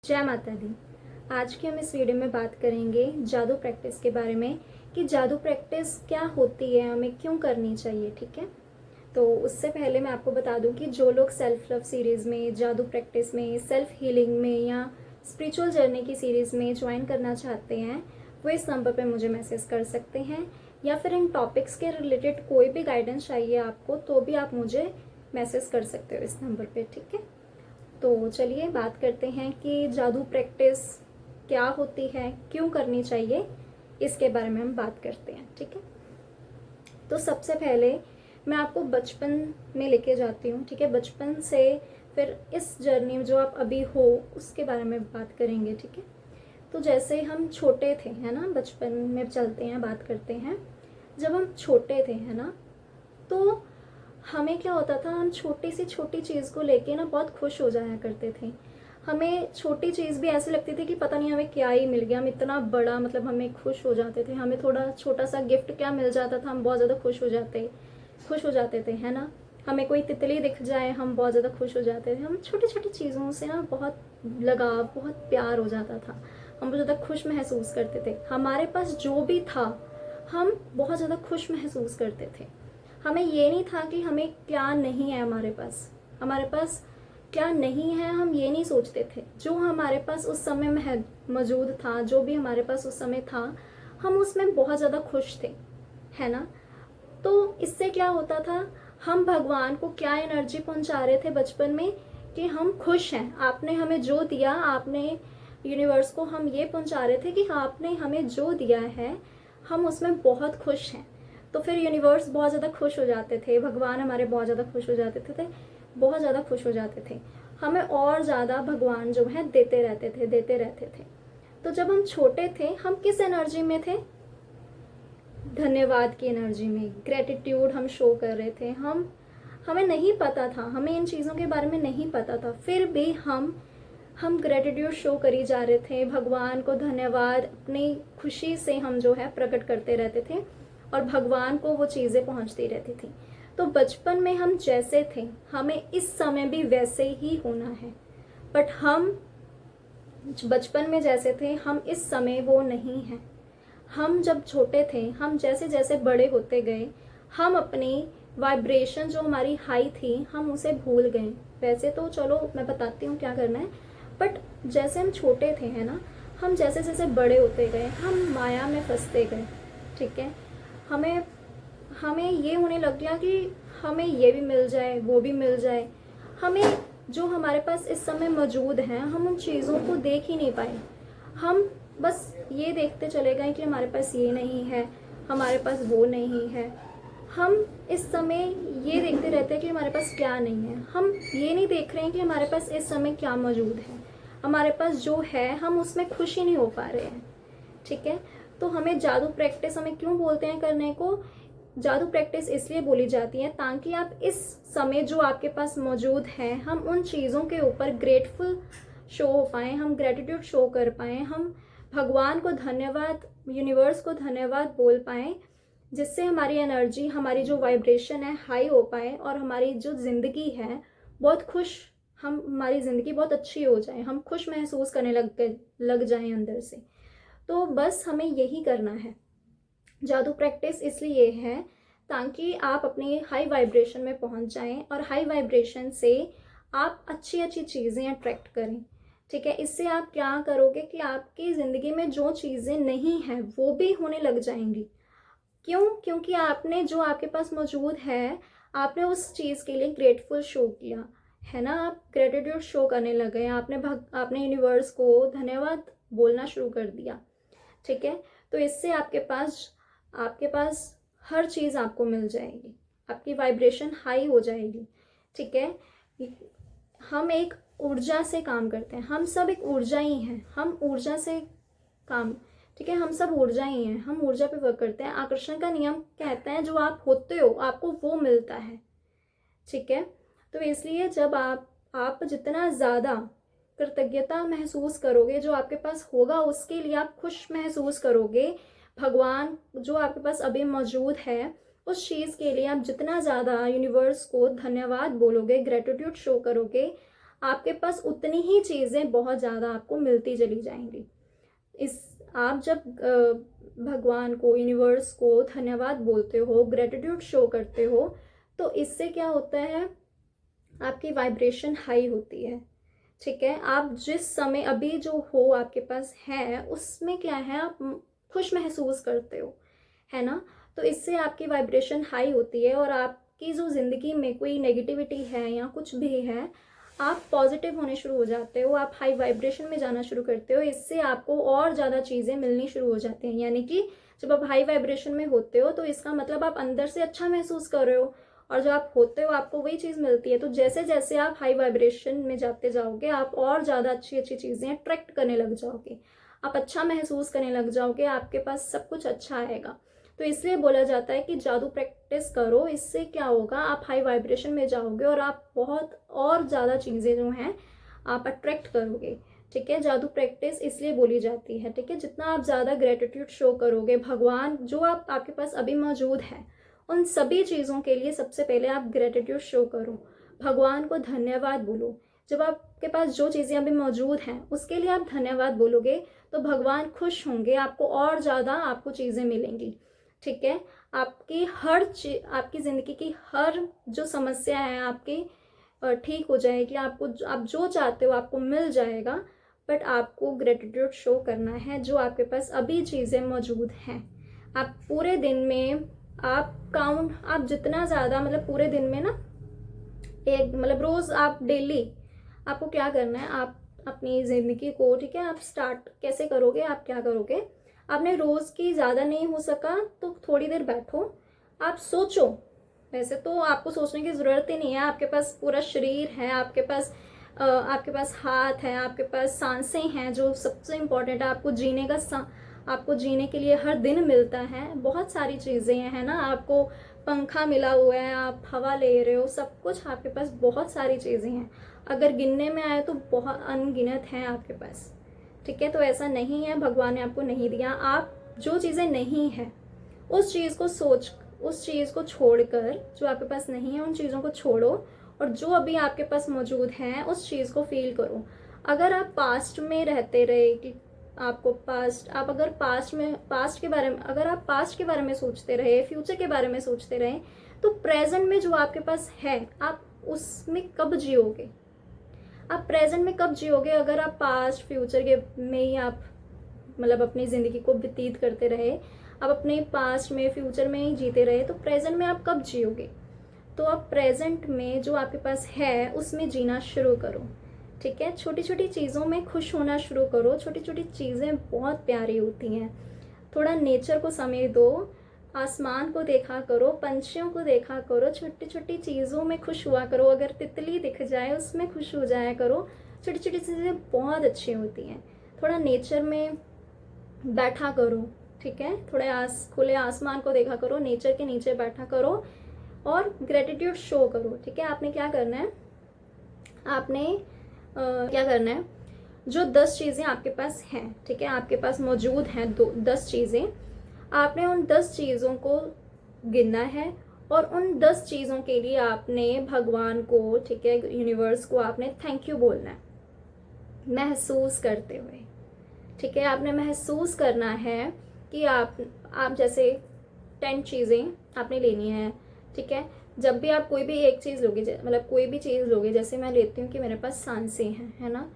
जय माता दी। आज की हम इस वीडियो में बात करेंगे जादू प्रैक्टिस के बारे में कि जादू प्रैक्टिस क्या होती है, हमें क्यों करनी चाहिए। ठीक है, तो उससे पहले मैं आपको बता दूं कि जो लोग सेल्फ लव सीरीज़ में, जादू प्रैक्टिस में, सेल्फ हीलिंग में या स्पिरिचुअल जर्नी की सीरीज़ में ज्वाइन करना चाहते हैं वो इस नंबर पे मुझे मैसेज कर सकते हैं, या फिर इन टॉपिक्स के रिलेटेड कोई भी गाइडेंस चाहिए आपको तो भी आप मुझे मैसेज कर सकते हो इस नंबर पे। ठीक है, तो चलिए बात करते हैं कि जादू प्रैक्टिस क्या होती है, क्यों करनी चाहिए, इसके बारे में हम बात करते हैं। ठीक है, तो सबसे पहले मैं आपको बचपन में लेके जाती हूँ। ठीक है, बचपन से फिर इस जर्नी में जो आप अभी हो उसके बारे में बात करेंगे। ठीक है, तो जैसे हम छोटे थे, है ना, बचपन में चलते हैं, बात करते हैं। जब हम छोटे थे, है ना, तो हमें क्या होता था, हम छोटी सी छोटी चीज़ को लेके ना बहुत खुश हो जाया करते थे। हमें छोटी चीज़ भी ऐसी लगती थी कि पता नहीं हमें क्या ही मिल गया, हम इतना बड़ा, मतलब हमें खुश हो जाते थे। हमें थोड़ा छोटा सा गिफ्ट क्या मिल जाता था, हम बहुत ज़्यादा खुश हो जाते थे, है ना। हमें कोई तितली दिख जाए हम बहुत ज़्यादा खुश हो जाते थे। हम छोटी छोटी चीज़ों से ना बहुत लगाव, बहुत प्यार हो जाता था, हम बहुत ज़्यादा खुश महसूस करते थे। हमारे पास जो भी था हम बहुत ज़्यादा खुश महसूस करते थे। हमें ये नहीं था कि हमें क्या नहीं है, हमारे पास क्या नहीं है, हम ये नहीं सोचते थे। जो हमारे पास उस समय में मौजूद था, जो भी हमारे पास उस समय था, हम उसमें बहुत ज़्यादा खुश थे, है ना। तो इससे क्या होता था, हम भगवान को क्या एनर्जी पहुंचा रहे थे बचपन में कि हम खुश हैं, आपने हमें जो दिया, आपने यूनिवर्स को हम ये पहुंचा रहे थे कि आपने हमें जो दिया है हम उसमें बहुत खुश हैं। तो फिर यूनिवर्स बहुत ज़्यादा खुश हो जाते थे, भगवान हमारे बहुत ज़्यादा खुश हो जाते थे, बहुत ज़्यादा खुश हो जाते थे। हमें और ज़्यादा भगवान जो है देते रहते थे। तो जब हम छोटे थे हम किस एनर्जी में थे, धन्यवाद की एनर्जी में, ग्रेटिट्यूड हम शो कर रहे थे। हमें नहीं पता था, हमें इन चीज़ों के बारे में नहीं पता था, फिर भी हम ग्रेटिट्यूड शो करी जा रहे थे, भगवान को धन्यवाद अपनी खुशी से हम जो है प्रकट करते रहते थे और भगवान को वो चीज़ें पहुंचती रहती थी। तो बचपन में हम जैसे थे हमें इस समय भी वैसे ही होना है, बट हम बचपन में जैसे थे हम इस समय वो नहीं हैं। हम जब छोटे थे, हम जैसे जैसे बड़े होते गए, हम अपनी वाइब्रेशन जो हमारी हाई थी हम उसे भूल गए। वैसे तो चलो मैं बताती हूँ क्या करना है, बट जैसे हम छोटे थे, है ना, हम जैसे जैसे बड़े होते गए हम माया में फंसते गए। ठीक है, हमें हमें ये होने लग गया कि हमें ये भी मिल जाए, वो भी मिल जाए। हमें जो हमारे पास इस समय मौजूद हैं हम उन चीज़ों को देख ही नहीं पाए। हम बस ये देखते चले गए कि हमारे पास ये नहीं है, हमारे पास वो नहीं है। हम इस समय ये देखते रहते हैं कि हमारे पास क्या नहीं है, हम ये नहीं देख रहे हैं कि हमारे पास इस समय क्या मौजूद है। हमारे पास जो है हम उसमें खुश ही नहीं हो पा रहे हैं। ठीक है, तो हमें जादू प्रैक्टिस, हमें क्यों बोलते हैं करने को, जादू प्रैक्टिस इसलिए बोली जाती है ताकि आप इस समय जो आपके पास मौजूद है हम उन चीज़ों के ऊपर ग्रेटफुल शो हो पाएँ, हम ग्रेटिट्यूड शो कर पाएँ, हम भगवान को धन्यवाद, यूनिवर्स को धन्यवाद बोल पाएँ, जिससे हमारी एनर्जी, हमारी जो वाइब्रेशन है हाई हो पाए और हमारी जो ज़िंदगी है बहुत खुश, हम हमारी ज़िंदगी बहुत अच्छी हो जाए, हम खुश महसूस करने लग जाएं अंदर से। तो बस हमें यही करना है। जादू प्रैक्टिस इसलिए है ताकि आप अपनी हाई वाइब्रेशन में पहुंच जाएं और हाई वाइब्रेशन से आप अच्छी अच्छी चीज़ें अट्रैक्ट करें। ठीक है, इससे आप क्या करोगे कि आपकी ज़िंदगी में जो चीज़ें नहीं हैं वो भी होने लग जाएंगी। क्यों? क्योंकि आपने जो आपके पास मौजूद है आपने उस चीज़ के लिए ग्रेटफुल शो किया, है ना, आप ग्रेटिट्यूड शो करने लगे, आपने यूनिवर्स को धन्यवाद बोलना शुरू कर दिया। ठीक है, तो इससे आपके पास हर चीज़ आपको मिल जाएगी, आपकी वाइब्रेशन हाई हो जाएगी। ठीक है, हम एक ऊर्जा से काम करते हैं, हम सब एक ऊर्जा ही हैं, हम ऊर्जा से काम, ठीक है, हम सब ऊर्जा ही हैं, हम ऊर्जा पे वर्क करते हैं। आकर्षण का नियम कहता है जो आप होते हो आपको वो मिलता है। ठीक है, तो इसलिए जब आप जितना ज़्यादा कृतज्ञता महसूस करोगे, जो आपके पास होगा उसके लिए आप खुश महसूस करोगे, भगवान जो आपके पास अभी मौजूद है उस चीज़ के लिए आप जितना ज़्यादा यूनिवर्स को धन्यवाद बोलोगे, ग्रेटिट्यूड शो करोगे, आपके पास उतनी ही चीज़ें बहुत ज़्यादा आपको मिलती चली जाएंगी। इस आप जब भगवान को, यूनिवर्स को धन्यवाद बोलते हो, ग्रेटिट्यूड शो करते हो, तो इससे क्या होता है, आपकी वाइब्रेशन हाई होती है। ठीक है, आप जिस समय अभी जो हो आपके पास है, उसमें क्या है, आप खुश महसूस करते हो, है ना। तो इससे आपकी वाइब्रेशन हाई होती है और आपकी जो ज़िंदगी में कोई नेगेटिविटी है या कुछ भी है, आप पॉजिटिव होने शुरू हो जाते हो, आप हाई वाइब्रेशन में जाना शुरू करते हो। इससे आपको और ज़्यादा चीज़ें मिलनी शुरू हो जाती हैं। यानी कि जब आप हाई वाइब्रेशन में होते हो तो इसका मतलब आप अंदर से अच्छा महसूस कर रहे हो, और जो आप होते हो आपको वही चीज़ मिलती है। तो जैसे जैसे आप हाई वाइब्रेशन में जाते जाओगे, आप और ज़्यादा अच्छी अच्छी चीज़ें अट्रैक्ट करने लग जाओगे, आप अच्छा महसूस करने लग जाओगे, आपके पास सब कुछ अच्छा आएगा। तो इसलिए बोला जाता है कि जादू प्रैक्टिस करो, इससे क्या होगा, आप हाई वाइब्रेशन में जाओगे और आप बहुत और ज़्यादा चीज़ें जो हैं आप अट्रैक्ट करोगे। ठीक है, जादू प्रैक्टिस इसलिए बोली जाती है। ठीक है, जितना आप ज़्यादा ग्रेटिट्यूड शो करोगे, भगवान जो आपके पास अभी मौजूद है उन सभी चीज़ों के लिए सबसे पहले आप ग्रेटिट्यूड शो करो, भगवान को धन्यवाद बोलो। जब आपके पास जो चीज़ें अभी मौजूद हैं उसके लिए आप धन्यवाद बोलोगे तो भगवान खुश होंगे, आपको और ज़्यादा आपको चीज़ें मिलेंगी। ठीक है, आपकी आपकी ज़िंदगी की हर जो समस्या है आपकी ठीक हो जाएगी, आपको आप जो चाहते हो आपको मिल जाएगा। बट आपको ग्रेटिट्यूड शो करना है जो आपके पास अभी चीज़ें मौजूद हैं। आप पूरे दिन में आप जितना ज़्यादा, मतलब पूरे दिन में ना, एक मतलब रोज़ आप डेली आपको क्या करना है, आप अपनी ज़िंदगी को, ठीक है, आप स्टार्ट कैसे करोगे, आप क्या करोगे, आपने रोज़ की ज़्यादा नहीं हो सका तो थोड़ी देर बैठो, आप सोचो। वैसे तो आपको सोचने की ज़रूरत ही नहीं है, आपके पास पूरा शरीर है, आपके पास हाथ है, आपके पास सांसें हैं जो सबसे इम्पोर्टेंट है। आपको जीने के लिए हर दिन मिलता है, बहुत सारी चीज़ें हैं ना, आपको पंखा मिला हुआ है, आप हवा ले रहे हो, सब कुछ आपके पास बहुत सारी चीज़ें हैं। अगर गिनने में आए तो बहुत अनगिनत हैं आपके पास। ठीक है, तो ऐसा नहीं है भगवान ने आपको नहीं दिया। आप जो चीज़ें नहीं है उस चीज़ को छोड़कर, जो आपके पास नहीं है उन चीज़ों को छोड़ो और जो अभी आपके पास मौजूद है उस चीज़ को फील करो। अगर आप पास्ट में रहते रहे कि आपको आप अगर अगर आप पास्ट के बारे में सोचते रहे, फ्यूचर के बारे में सोचते रहे, तो प्रेजेंट में जो आपके पास है आप उसमें कब जियोगे, आप प्रेजेंट में कब जियोगे। अगर आप पास्ट फ्यूचर के में ही आप मतलब अपनी ज़िंदगी को व्यतीत करते रहे, आप अपने पास्ट में फ्यूचर में ही जीते रहे, तो प्रेजेंट में आप कब जियोगे। तो आप प्रेजेंट में जो आपके पास है उसमें जीना शुरू करो। ठीक है, छोटी छोटी चीज़ों में खुश होना शुरू करो, छोटी छोटी चीज़ें बहुत प्यारी होती हैं। थोड़ा नेचर को समय दो, आसमान को देखा करो, पंछियों को देखा करो, छोटी छोटी चीज़ों में खुश हुआ करो। अगर तितली दिख जाए उसमें खुश हो जाया करो। छोटी छोटी चीज़ें बहुत अच्छी होती हैं। थोड़ा नेचर में बैठा करो, ठीक है, थोड़े खुले आसमान को देखा करो, नेचर के नीचे बैठा करो और ग्रेटिट्यूड शो करो। ठीक है, आपने क्या करना है, क्या करना है, जो 10 चीज़ें आपके पास हैं, ठीक है, आपके पास मौजूद हैं 10 चीज़ें, आपने उन 10 चीज़ों को गिनना है और उन 10 चीज़ों के लिए आपने भगवान को, ठीक है, यूनिवर्स को आपने थैंक यू बोलना है महसूस करते हुए। ठीक है, आपने महसूस करना है कि आप जैसे 10 चीज़ें आपने लेनी है। ठीक है, जब भी आप कोई भी एक चीज़ लोगे, मतलब कोई भी चीज़ लोगे, जैसे मैं लेती हूँ कि मेरे पास सांसें हैं, है ना,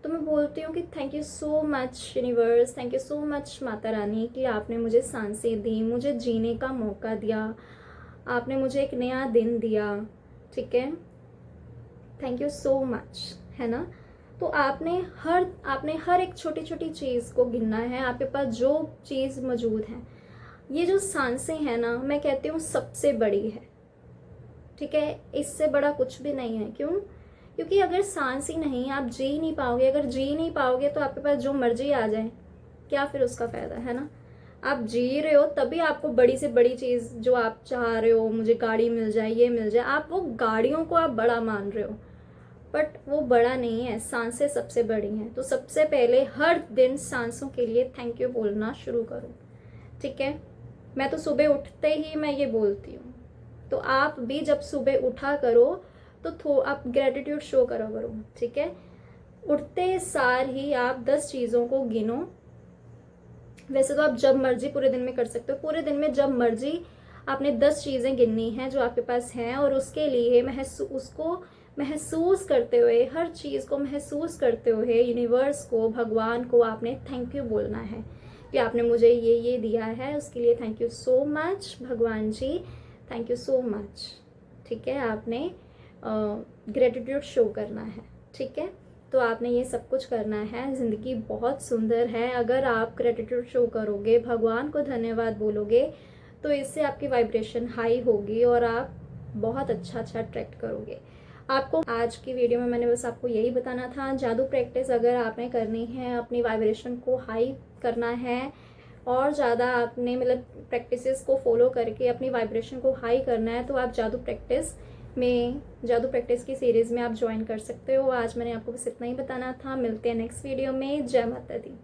तो मैं बोलती हूँ कि thank you so much universe, thank you so much Mata Rani कि आपने मुझे सांसें दी, मुझे जीने का मौका दिया, आपने मुझे एक नया दिन दिया। ठीक है, थैंक यू सो मच, है ना। तो आपने हर एक छोटी छोटी चीज़ को गिनना है, आपके पास जो चीज़ मौजूद है। ये जो सांसें हैं ना, मैं कहती हूँ सबसे बड़ी है। ठीक है, इससे बड़ा कुछ भी नहीं है। क्यों? क्योंकि अगर सांस ही नहीं, आप जी नहीं पाओगे। अगर जी नहीं पाओगे तो आपके पास जो मर्जी आ जाए, क्या फिर उसका फ़ायदा, है ना। आप जी रहे हो तभी आपको बड़ी से बड़ी चीज़ जो आप चाह रहे हो, मुझे गाड़ी मिल जाए, ये मिल जाए, आप वो गाड़ियों को आप बड़ा मान रहे हो, बट वो बड़ा नहीं है, सांसें सबसे बड़ी हैं। तो सबसे पहले हर दिन सांसों के लिए थैंक यू बोलना शुरू करो। ठीक है, मैं तो सुबह उठते ही मैं ये बोलती हूँ, तो आप भी जब सुबह उठा करो तो आप ग्रेटिट्यूड शो करो करो, ठीक है। उठते सार ही आप 10 चीज़ों को गिनो। वैसे तो आप जब मर्जी पूरे दिन में कर सकते हो, पूरे दिन में जब मर्जी आपने 10 चीज़ें गिननी हैं जो आपके पास हैं, और उसके लिए उसको महसूस करते हुए, हर चीज़ को महसूस करते हुए यूनिवर्स को, भगवान को आपने थैंक यू बोलना है कि आपने मुझे ये दिया है, उसके लिए थैंक यू सो मच भगवान जी, थैंक यू सो मच। ठीक है, आपने ग्रेटिट्यूड शो करना है, ठीक है। तो आपने ये सब कुछ करना है। ज़िंदगी बहुत सुंदर है अगर आप ग्रेटिट्यूड शो करोगे, भगवान को धन्यवाद बोलोगे, तो इससे आपकी वाइब्रेशन हाई होगी और आप बहुत अच्छा अट्रैक्ट करोगे। आपको आज की वीडियो में मैंने बस आपको यही बताना था। जादू प्रैक्टिस अगर आपने करनी है, अपनी वाइब्रेशन को हाई करना है और ज़्यादा आपने मतलब प्रैक्टिसेस को फॉलो करके अपनी वाइब्रेशन को हाई करना है, तो आप जादू प्रैक्टिस की सीरीज़ में आप ज्वाइन कर सकते हो। आज मैंने आपको बस इतना ही बताना था। मिलते हैं नेक्स्ट वीडियो में। जय माता दी।